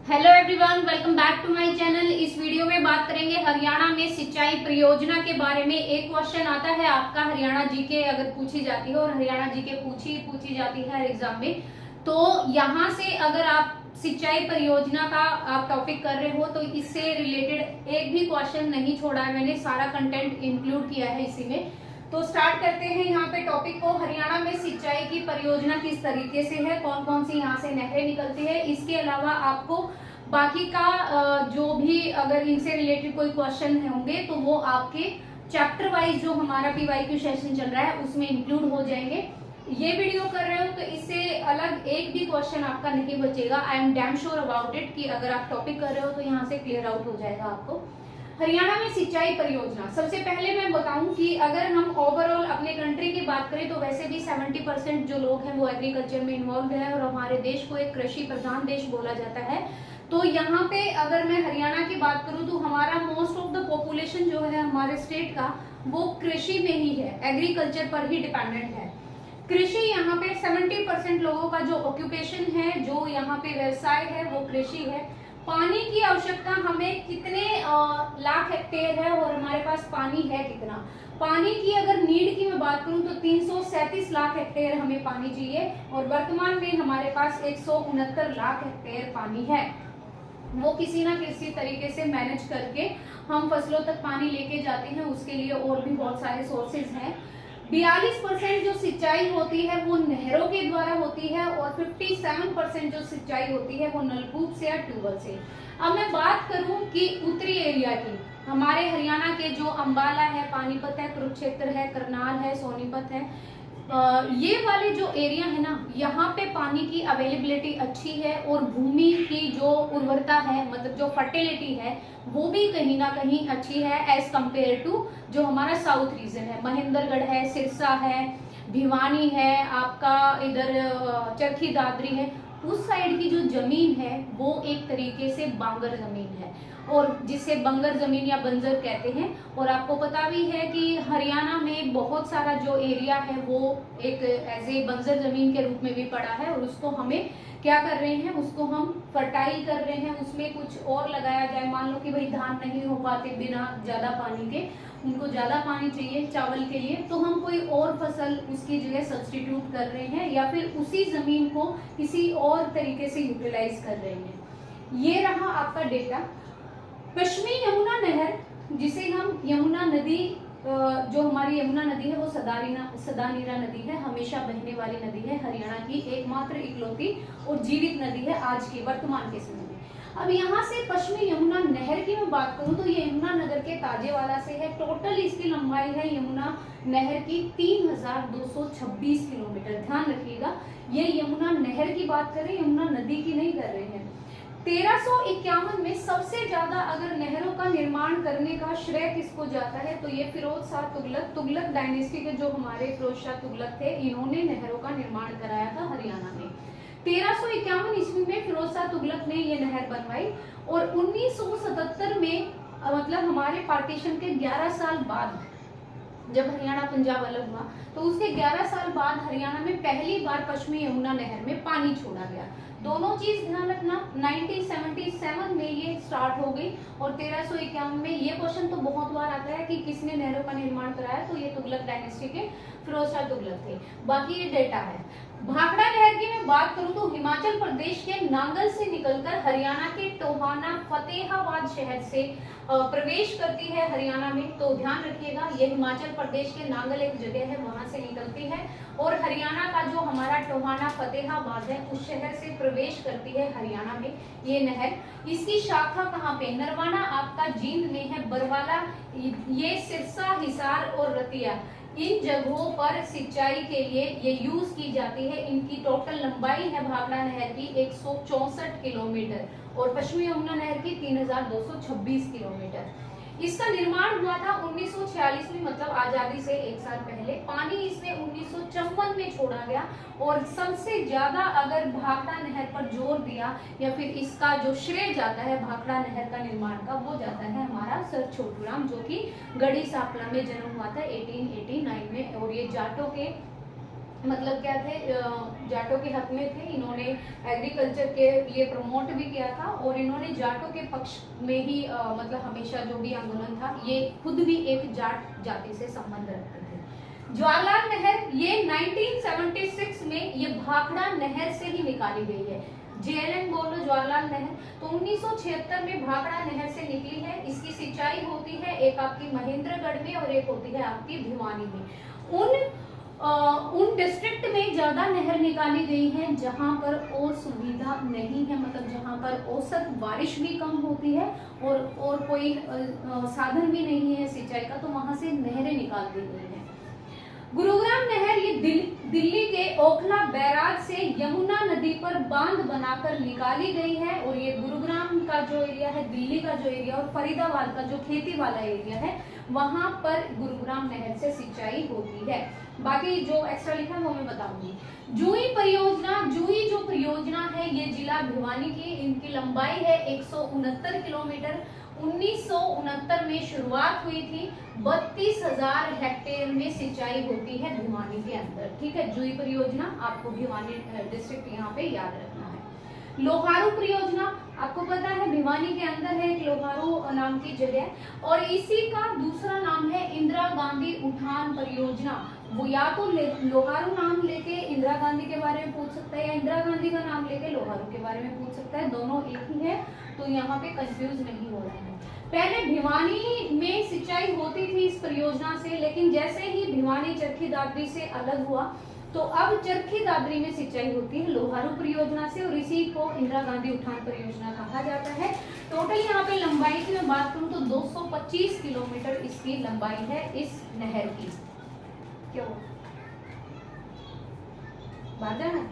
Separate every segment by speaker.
Speaker 1: Hello everyone, welcome back to my channel. इस video में बात करेंगे हरियाणा में सिंचाई परियोजना के बारे में। एक क्वेश्चन आता है आपका हरियाणा जीके अगर पूछी जाती है, और हरियाणा जीके पूछी जाती है हर एग्जाम में, तो यहाँ से अगर आप सिंचाई परियोजना का आप टॉपिक कर रहे हो तो इससे रिलेटेड एक भी क्वेश्चन नहीं छोड़ा है मैंने, सारा कंटेंट इंक्लूड किया है इसी में। तो स्टार्ट करते हैं यहाँ पे टॉपिक को। हरियाणा में सिंचाई की परियोजना किस तरीके से है, कौन कौन सी यहाँ से नहरें निकलती है, इसके अलावा आपको बाकी का जो भी अगर इनसे रिलेटेड कोई क्वेश्चन होंगे तो वो आपके चैप्टर वाइज जो हमारा पीवाईक्यू सेशन चल रहा है उसमें इंक्लूड हो जाएंगे। ये वीडियो कर रहे हो तो इससे अलग एक भी क्वेश्चन आपका नहीं बचेगा। I am damn sure about it कि अगर आप टॉपिक कर रहे हो तो यहाँ से क्लियर आउट हो जाएगा आपको। हरियाणा में सिंचाई परियोजना, सबसे पहले मैं बताऊं कि अगर हम ओवरऑल अपने कंट्री की बात करें तो वैसे भी 70% जो लोग हैं वो एग्रीकल्चर में इन्वॉल्व है, और हमारे देश को एक कृषि प्रधान देश बोला जाता है। तो यहाँ पे अगर मैं हरियाणा की बात करूं तो हमारा मोस्ट ऑफ द पॉपुलेशन जो है हमारे स्टेट का वो कृषि में ही है, एग्रीकल्चर पर ही डिपेंडेंट है। कृषि यहाँ पे 70% लोगों का जो ऑक्यूपेशन है, जो यहाँ पे व्यवसाय है वो कृषि है। पानी की आवश्यकता हमें कितने लाख हेक्टेयर है और हमारे पास पानी है कितना। पानी की अगर नीड की मैं बात करूं तो 337 लाख हेक्टेयर हमें पानी चाहिए, और वर्तमान में हमारे पास 169 लाख हेक्टेयर पानी है। वो किसी ना किसी तरीके से मैनेज करके हम फसलों तक पानी लेके जाते हैं, उसके लिए और भी बहुत सारे सोर्सेज हैं। 42% जो सिंचाई होती है वो नहरों के द्वारा होती है, और 57% जो सिंचाई होती है वो नलकूप से या ट्यूबवेल से। अब मैं बात करूं कि उत्तरी एरिया की, हमारे हरियाणा के जो अंबाला है, पानीपत है, कुरुक्षेत्र है, करनाल है, सोनीपत है, ये वाले जो एरिया है ना, यहाँ पे पानी की अवेलेबिलिटी अच्छी है, और भूमि की जो उर्वरता है, मतलब जो फर्टिलिटी है वो भी कहीं ना कहीं अच्छी है एज कंपेयर टू जो हमारा साउथ रीजन है। महेंद्रगढ़ है, सिरसा है, भिवानी है, आपका इधर चरखी दादरी है, उस साइड की जो जमीन है वो एक तरीके से बांगर जमीन है, और जिसे बंगर जमीन या बंजर कहते हैं। और आपको पता भी है कि हरियाणा में बहुत सारा जो एरिया है वो एक एज ए बंजर जमीन के रूप में भी पड़ा है, और उसको हमें क्या कर रहे हैं, उसको हम फर्टाइल कर रहे हैं, उसमें कुछ और लगाया जाए। मान लो कि भाई धान नहीं हो पाते बिना ज्यादा पानी के, उनको ज्यादा पानी चाहिए चावल के लिए, तो हम कोई और फसल उसकी जगह सब्सटीट्यूट कर रहे हैं, या फिर उसी जमीन को किसी और तरीके से यूटिलाइज कर रहे हैं। ये रहा आपका डेटा। पश्चिमी यमुना नहर, जिसे हम यमुना नदी, जो हमारी यमुना नदी है वो सदानीरा नदी है, हमेशा बहने वाली नदी है, हरियाणा की एकमात्र इकलौती और जीवित नदी है आज के वर्तमान के समय में। अब यहाँ से पश्चिमी यमुना नहर की मैं बात करूं तो ये यमुना नगर के ताजेवाला से है। टोटल इसकी लंबाई है यमुना नहर की 3226 किलोमीटर। ध्यान रखिएगा, ये यमुना नहर की बात कर रहे हैं, यमुना नदी की नहीं कर रहे हैं। 1351 में सबसे ज्यादा अगर नहरों का निर्माण करने का श्रेय किसको जाता है तो ये फिरोज शाह तुगलक डायनेस्टी के जो हमारे फिरोज शाह तुगलक थे, इन्होंने नहरों का निर्माण कराया था हरियाणा में। 1351 ईस्वी में फिरोज शाह तुगलक ने ये नहर बनवाई, और 1977 में मतलब हमारे पार्टीशन के 11 साल बाद जब हरियाणा पंजाब अलग हुआ तो उसके 11 साल बाद हरियाणा में पहली बार पश्चिमी यमुना नहर में पानी छोड़ा गया। दोनों चीज ध्यान रखना, 1977 में ये स्टार्ट हो गई, और 1351 में। ये क्वेश्चन तो बहुत बार आता है कि किसने नहरों का निर्माण कराया, तो ये तुगलक डायनेस्टी के फिरोज शाह तुगलक थे। बाकी ये डेटा है। भाखड़ा नहर की मैं बात करूं तो हिमाचल प्रदेश के नांगल से निकलकर हरियाणा के टोहाना फतेहाबाद शहर से प्रवेश करती है हरियाणा में। तो ध्यान रखिएगा, ये हिमाचल प्रदेश के नांगल एक जगह है, वहां से निकलती है, और हरियाणा का जो हमारा टोहाना फतेहाबाद है उस शहर से प्रवेश करती है हरियाणा में ये नहर। इसकी शाखा कहाँ पे, नरवाना आपका जींद में है, बरवाला, ये सिरसा, हिसार और रतिया, इन जगहों पर सिंचाई के लिए ये यूज की जाती है। इनकी टोटल लंबाई है भाखड़ा नहर की 164 किलोमीटर, और पश्चिमी यमुना नहर की 3226 किलोमीटर। इसका निर्माण हुआ था 1946 में, मतलब आजादी से एक साल पहले। पानी इसमें 1954 में छोड़ा गया, और सबसे ज्यादा अगर भाखड़ा नहर पर जोर दिया या फिर इसका जो श्रेय जाता है भाखड़ा नहर का निर्माण का, वो जाता है हमारा सर छोटूराम, जो कि गढ़ी सापला में जन्म हुआ था 1889 में, और ये जाटों के मतलब क्या थे, जाटों के हक में थे। इन्होंने एग्रीकल्चर के लिए प्रमोट भी किया था और इन्होंने जाटों के पक्ष में ही मतलब हमेशा जो भी आंदोलन था, ये खुद भी एक जाट जाति से संबंध रखते थे। जवाहरलाल नहर ये 1976 में ये भाखड़ा नहर से ही निकाली गई है। जेएलएन बोलो जवाहरलाल नहर, तो 1976 में भाखड़ा नहर से निकली है। इसकी सिंचाई होती है एक आपकी महेंद्रगढ़ में और एक होती है आपकी भिवानी में। उन डिस्ट्रिक्ट में ज्यादा नहर निकाली गई है जहां पर और सुविधा नहीं है, मतलब जहां पर औसत बारिश भी कम होती है और कोई साधन भी नहीं है सिंचाई का, तो वहां से नहरें निकाल दी गई है। गुरुग्राम नहर ये दिल्ली के ओखला बैराज से यमुना नदी पर बांध बनाकर निकाली गई है और ये गुरुग्राम का जो एरिया है, दिल्ली का जो एरिया और फरीदाबाद का जो खेती वाला एरिया है, वहां पर गुरुग्राम नहर से सिंचाई होती है। बाकी जो एक्स्ट्रा लिखा है वो मैं बताऊंगी। जूही परियोजना, जूही जो परियोजना है ये जिला भिवानी की, इनकी लंबाई है 169 किलोमीटर। 1969 में शुरुआत हुई थी। 32,000 हेक्टेयर में सिंचाई होती है भिवानी के अंदर। ठीक है, जूही परियोजना आपको भिवानी डिस्ट्रिक्ट यहाँ पे याद रखना है। लोहारू परियोजना आपको पता है भिवानी के अंदर है, एक लोहारू नाम की जगह, और इसी का दूसरा नाम है इंदिरा गांधी उठान परियोजना। वो या तो लोहारू नाम लेके इंदिरा गांधी के बारे में पूछ सकता है या इंदिरा गांधी का नाम लेके लोहारू के बारे में पूछ सकता है, दोनों एक ही है, तो यहाँ पे कंफ्यूज नहीं हो रहा है। पहले भिवानी में सिंचाई होती थी इस परियोजना से, लेकिन जैसे ही भिवानी चरखी दादरी से अलग हुआ तो अब चरखी दादरी में सिंचाई होती है लोहारू परियोजना से, और इसी को इंदिरा गांधी उठान परियोजना कहा जाता है। टोटल यहाँ पे लंबाई की मैं बात करूँ तो 225 किलोमीटर इसकी लंबाई है इस नहर की। क्यों बात जाना?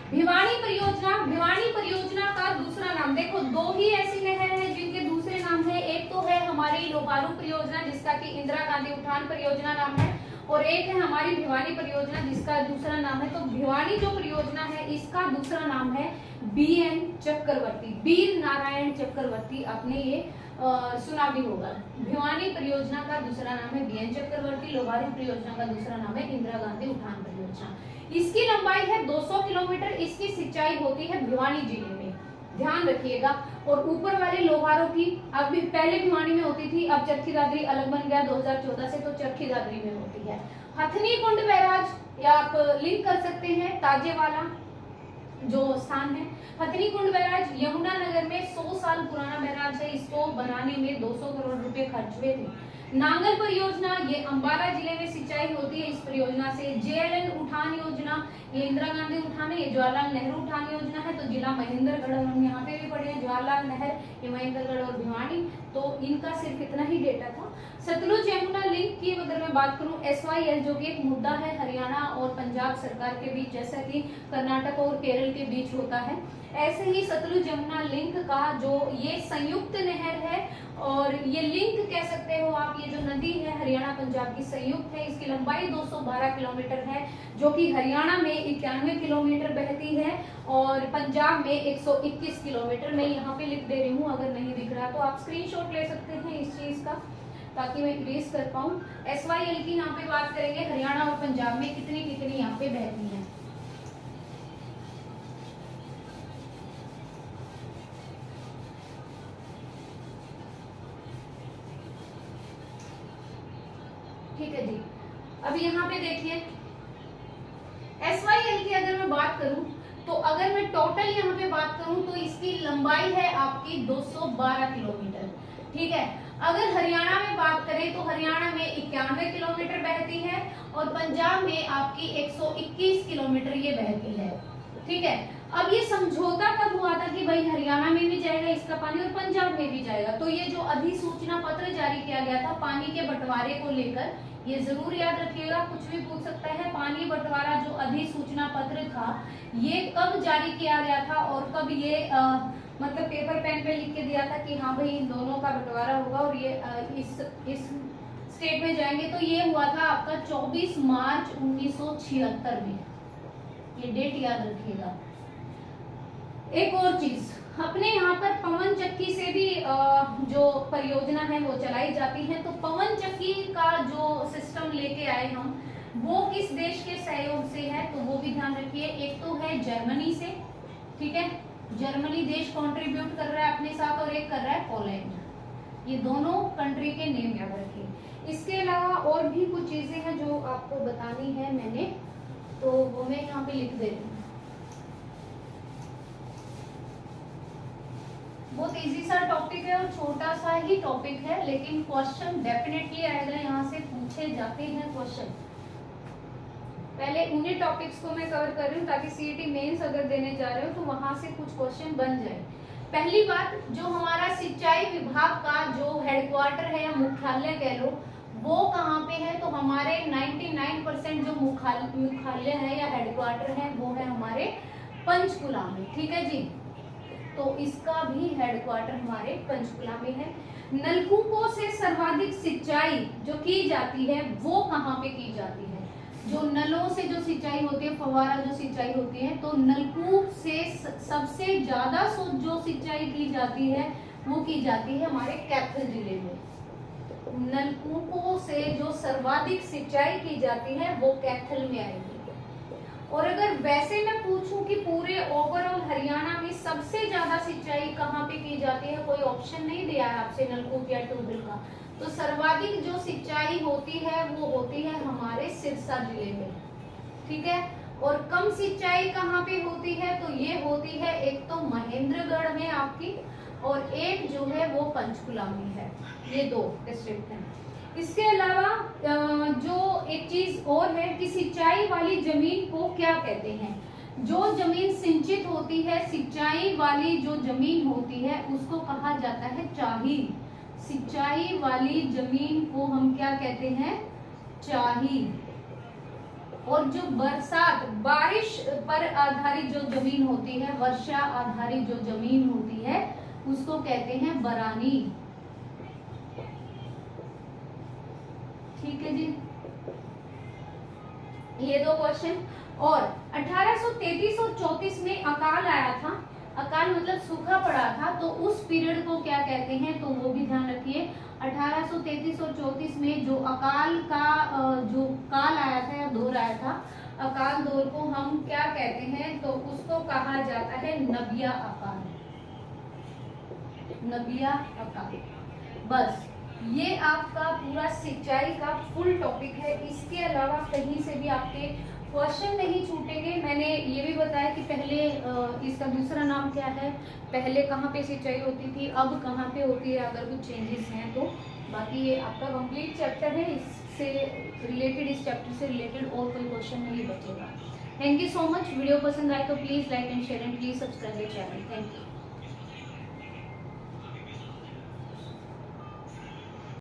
Speaker 1: भिवानी परियोजना, भिवानी परियोजना का दूसरा नाम देखो, दो ही ऐसी नहर है जिनके दूसरे नाम है। एक तो है हमारी लोहारू परियोजना जिसका कि इंदिरा गांधी उठान परियोजना नाम है, और एक है हमारी भिवानी परियोजना जिसका दूसरा नाम है। तो भिवानी जो परियोजना है इसका दूसरा नाम है बीएन चक्रवर्ती, वीर नारायण चक्रवर्ती। आपने ये सुना भी होगा। भिवानी परियोजना का दूसरा नाम है बीएन चक्रवर्ती, लोहारू परियोजना का दूसरा नाम है इंदिरा गांधी उठान परियोजना। इसकी लंबाई है 200 किलोमीटर। इसकी सिंचाई होती है भिवानी जिले में, ध्यान रखिएगा। और ऊपर वाले लोहारों की अब पहले भिवानी में होती थी, अब चरखी दादरी अलग बन गया 2014 से, तो चरखी दादरी में होती है। हथनी कुंड बैराज या आप लिंक कर सकते हैं, ताजे वाला जो स्थान है हथनी कुंड बैराज यमुना नगर में 100 साल पुराना बैराज है। इसको बनाने में 200 करोड़ रुपए खर्च हुए थे। नांगल परियोजना ये अंबाला जिले में सिंचाई होती है इस परियोजना से। जेएलएन उठान योजना ये इंदिरा गांधी उठान है, ये जवाहरलाल नेहरू उठान योजना है, तो जिला महेंद्रगढ़, हम यहाँ पे भी पढ़े हैं जवाहरलाल नहर, ये महेंद्रगढ़ और भिवानी, तो इनका सिर्फ इतना ही डेटा था। सतलुज यमुना लिंक की अगर मैं बात करूं, SYL जो कि एक मुद्दा है हरियाणा और पंजाब सरकार के बीच, जैसा कि कर्नाटक और केरल के बीच होता है, ऐसे ही सतलुज यमुना लिंक का जो ये संयुक्त नहर है, और ये लिंक कह सकते हो आप, ये जो नदी है हरियाणा पंजाब की संयुक्त है। इसकी लंबाई 212 किलोमीटर है, जो कि हरियाणा में 91 किलोमीटर बहती है और पंजाब में 121 किलोमीटर। मैं यहाँ पे लिख दे रही हूँ, अगर नहीं दिख रहा तो आप स्क्रीनशॉट ले सकते हैं इस चीज का, ताकि मैं इरेज कर पाऊँ। SYL की यहाँ पे बात करेंगे, हरियाणा और पंजाब में कितनी कितनी यहाँ पे बहती है। ठीक है जी, अब यहाँ पे देखिए SYL की अगर मैं बात करूं तो अगर मैं टोटल यहाँ पे बात करूं तो इसकी लंबाई है आपकी 212 किलोमीटर। ठीक है, अगर हरियाणा में बात करें तो हरियाणा में 91 किलोमीटर बहती है और पंजाब में आपकी 121 किलोमीटर ये बहती है। ठीक है, अब ये समझौता कब हुआ था कि भाई हरियाणा में भी जाएगा इसका पानी और पंजाब में भी जाएगा, तो ये जो अधिसूचना पत्र जारी किया गया था पानी के बंटवारे को लेकर, ये जरूर याद रखिएगा, कुछ भी पूछ सकता है। पानी बंटवारा जो अधिसूचना पत्र था ये कब जारी किया गया था और कब ये मतलब पेपर पेन पे लिख के दिया था कि हाँ भाई इन दोनों का बंटवारा होगा और ये इस स्टेट में जाएंगे, तो ये हुआ था आपका 24 मार्च 1976 में, ये डेट याद रखिएगा। एक और चीज, अपने यहाँ पर पवन चक्की से भी जो परियोजना है वो चलाई जाती है, तो पवन चक्की का जो सिस्टम लेके आए हम, वो किस देश के सहयोग से है, तो वो भी ध्यान रखिए। एक तो है जर्मनी से, ठीक है, जर्मनी देश कंट्रीब्यूट कर रहा है अपने साथ, और एक कर रहा है पोलैंड। ये दोनों कंट्री के नेम याद रखिए। इसके अलावा और भी कुछ चीजें हैं जो आपको बतानी है मैंने, तो वो मैं यहाँ पे लिख देती हूँ। बहुत इजी सा टॉपिक है और छोटा सा ही टॉपिक है, लेकिन क्वेश्चन डेफिनेटली आएगा, यहाँ से पूछे जाते हैं क्वेश्चन। पहले उन्हीं टॉपिक्स को मैं कवर कर रही हूँ ताकि सीईटी मेंस अगर देने जा रहे हो तो वहां से कुछ क्वेश्चन बन जाए। पहली बात, जो हमारा सिंचाई विभाग का जो हेडक्वार्टर है या मुख्यालय कह लो, वो कहाँ पे है, तो हमारे 99% जो मुख्यालय है या हेडक्वार्टर है वो है हमारे पंचकुला में, ठीक है जी। तो इसका भी हेडक्वार्टर हमारे पंचकुला में है। नलकूपों से सर्वाधिक सिंचाई जो की जाती है वो कहाँ पे की जाती है, जो नलों से जो सिंचाई होती है, फव्वारा जो सिंचाई होती है, तो नलकूप से सबसे ज्यादा जो सिंचाई की जाती है वो की जाती है हमारे कैथल जिले में। नलकूपों से जो सर्वाधिक सिंचाई की जाती है वो कैथल में आएगी। और अगर वैसे मैं पूछूं कि पूरे ओवरऑल हरियाणा में सबसे ज्यादा सिंचाई कहाँ पे की जाती है, कोई ऑप्शन नहीं दिया है आपसे नलकूप या ट्यूबवेल का, तो सर्वाधिक जो सिंचाई होती है वो होती है हमारे सिरसा जिले में, ठीक है। और कम सिंचाई कहाँ पे होती है, तो ये होती है एक तो महेंद्रगढ़ में आपकी, और एक जो है वो पंचकुला में है। ये दो डिस्ट्रिक्ट हैं। इसके अलावा जो एक चीज और है कि सिंचाई वाली जमीन को क्या कहते हैं। जो जमीन सिंचित होती है, सिंचाई वाली जो जमीन होती है उसको कहा जाता है चाही। सिंचाई वाली जमीन को हम क्या कहते हैं, चाही। और जो बरसात बारिश पर आधारित जो जमीन होती है, वर्षा आधारित जो जमीन होती है उसको कहते हैं बरानी, ठीक है जी। ये दो क्वेश्चन। और 1833 और 34 में अकाल आया था, अकाल मतलब सूखा पड़ा था, तो उस पीरियड को क्या कहते हैं, तो वो भी ध्यान रखिए। 1833 और 34 में जो अकाल का जो काल आया था या दौर आया था, अकाल दौर को हम क्या कहते हैं, तो उसको कहा जाता है नबिया अकाल, नबिया अकाल। बस ये आपका पूरा सिंचाई का फुल टॉपिक है। इसके अलावा कहीं से भी आपके क्वेश्चन नहीं छूटेंगे। मैंने ये भी बताया कि पहले इसका दूसरा नाम क्या है, पहले कहाँ पे सिंचाई होती थी, अब कहाँ पे होती है, अगर कुछ चेंजेस हैं तो। बाकी ये आपका कंप्लीट चैप्टर है, इससे रिलेटेड, इस चैप्टर से रिलेटेड और कोई क्वेश्चन नहीं बचेगा। Thank you so much. Video पसंद आए तो please like and share and please subscribe the channel. Thank you.